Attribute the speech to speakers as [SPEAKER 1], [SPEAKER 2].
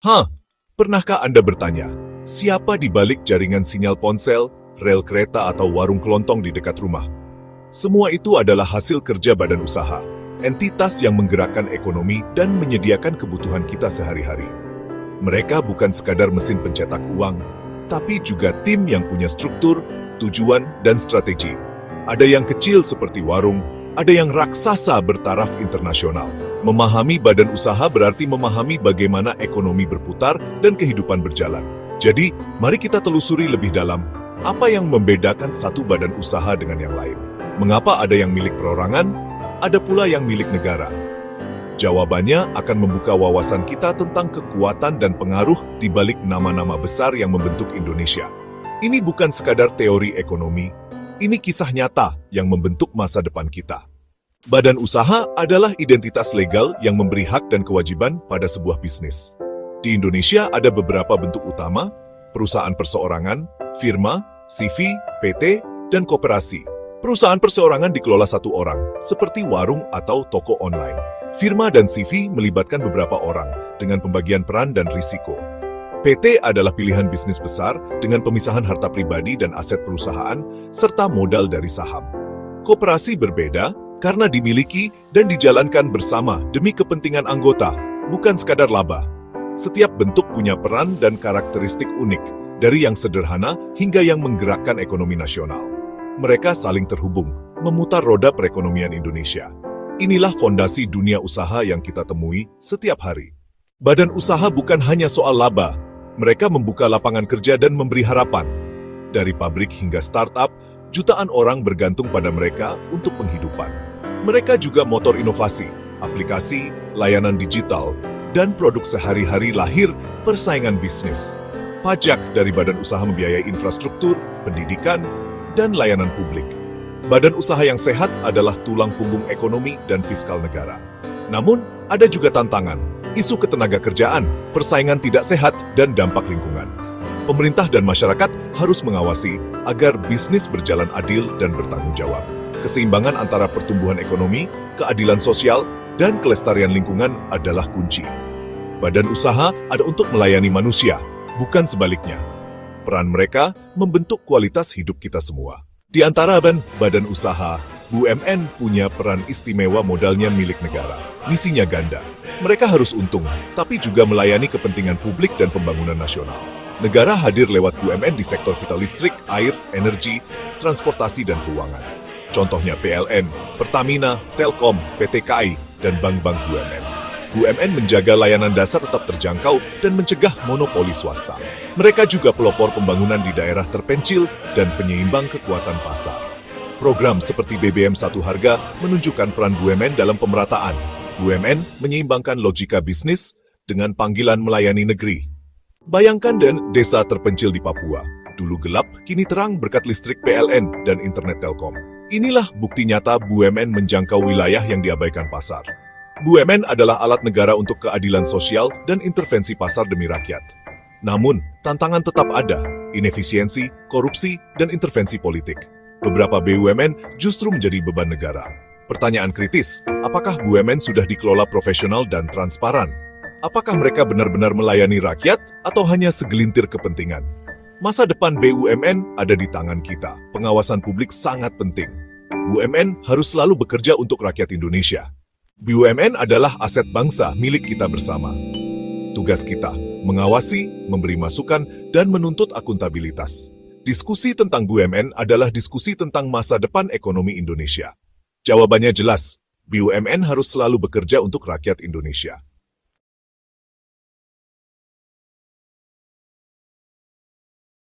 [SPEAKER 1] Hah, pernahkah Anda bertanya, siapa di balik jaringan sinyal ponsel, rel kereta atau warung kelontong di dekat rumah? Semua itu adalah hasil kerja badan usaha, entitas yang menggerakkan ekonomi dan menyediakan kebutuhan kita sehari-hari. Mereka bukan sekadar mesin pencetak uang, tapi juga tim yang punya struktur, tujuan, dan strategi. Ada yang kecil seperti warung, ada yang raksasa bertaraf internasional. Memahami badan usaha berarti memahami bagaimana ekonomi berputar dan kehidupan berjalan. Jadi, mari kita telusuri lebih dalam apa yang membedakan satu badan usaha dengan yang lain. Mengapa ada yang milik perorangan, ada pula yang milik negara? Jawabannya akan membuka wawasan kita tentang kekuatan dan pengaruh di balik nama-nama besar yang membentuk Indonesia. Ini bukan sekadar teori ekonomi, ini kisah nyata yang membentuk masa depan kita. Badan usaha adalah identitas legal yang memberi hak dan kewajiban pada sebuah bisnis. Di Indonesia ada beberapa bentuk utama, perusahaan perseorangan, firma, CV, PT, dan koperasi. Perusahaan perseorangan dikelola satu orang, seperti warung atau toko online. Firma dan CV melibatkan beberapa orang, dengan pembagian peran dan risiko. PT adalah pilihan bisnis besar dengan pemisahan harta pribadi dan aset perusahaan, serta modal dari saham. Koperasi berbeda, karena dimiliki dan dijalankan bersama demi kepentingan anggota, bukan sekadar laba. Setiap bentuk punya peran dan karakteristik unik, dari yang sederhana hingga yang menggerakkan ekonomi nasional. Mereka saling terhubung, memutar roda perekonomian Indonesia. Inilah fondasi dunia usaha yang kita temui setiap hari. Badan usaha bukan hanya soal laba, mereka membuka lapangan kerja dan memberi harapan. Dari pabrik hingga startup, jutaan orang bergantung pada mereka untuk penghidupan. Mereka juga motor inovasi, aplikasi, layanan digital, dan produk sehari-hari lahir persaingan bisnis. Pajak dari badan usaha membiayai infrastruktur, pendidikan, dan layanan publik. Badan usaha yang sehat adalah tulang punggung ekonomi dan fiskal negara. Namun, ada juga tantangan, isu ketenagakerjaan, persaingan tidak sehat, dan dampak lingkungan. Pemerintah dan masyarakat harus mengawasi agar bisnis berjalan adil dan bertanggung jawab. Keseimbangan antara pertumbuhan ekonomi, keadilan sosial, dan kelestarian lingkungan adalah kunci. Badan usaha ada untuk melayani manusia, bukan sebaliknya. Peran mereka membentuk kualitas hidup kita semua. Di antara badan usaha, BUMN punya peran istimewa, modalnya milik negara. Misinya ganda. Mereka harus untung, tapi juga melayani kepentingan publik dan pembangunan nasional. Negara hadir lewat BUMN di sektor vital listrik, air, energi, transportasi, dan keuangan. Contohnya PLN, Pertamina, Telkom, PT KAI, dan bank-bank BUMN. BUMN menjaga layanan dasar tetap terjangkau dan mencegah monopoli swasta. Mereka juga pelopor pembangunan di daerah terpencil dan penyeimbang kekuatan pasar. Program seperti BBM Satu Harga menunjukkan peran BUMN dalam pemerataan. BUMN menyeimbangkan logika bisnis dengan panggilan melayani negeri. Bayangkan desa terpencil di Papua. Dulu gelap, kini terang berkat listrik PLN dan internet Telkom. Inilah bukti nyata BUMN menjangkau wilayah yang diabaikan pasar. BUMN adalah alat negara untuk keadilan sosial dan intervensi pasar demi rakyat. Namun, tantangan tetap ada, inefisiensi, korupsi, dan intervensi politik. Beberapa BUMN justru menjadi beban negara. Pertanyaan kritis, apakah BUMN sudah dikelola profesional dan transparan? Apakah mereka benar-benar melayani rakyat atau hanya segelintir kepentingan? Masa depan BUMN ada di tangan kita. Pengawasan publik sangat penting. BUMN harus selalu bekerja untuk rakyat Indonesia. BUMN adalah aset bangsa milik kita bersama. Tugas kita, mengawasi, memberi masukan, dan menuntut akuntabilitas. Diskusi tentang BUMN adalah diskusi tentang masa depan ekonomi Indonesia. Jawabannya jelas, BUMN harus selalu bekerja untuk rakyat Indonesia.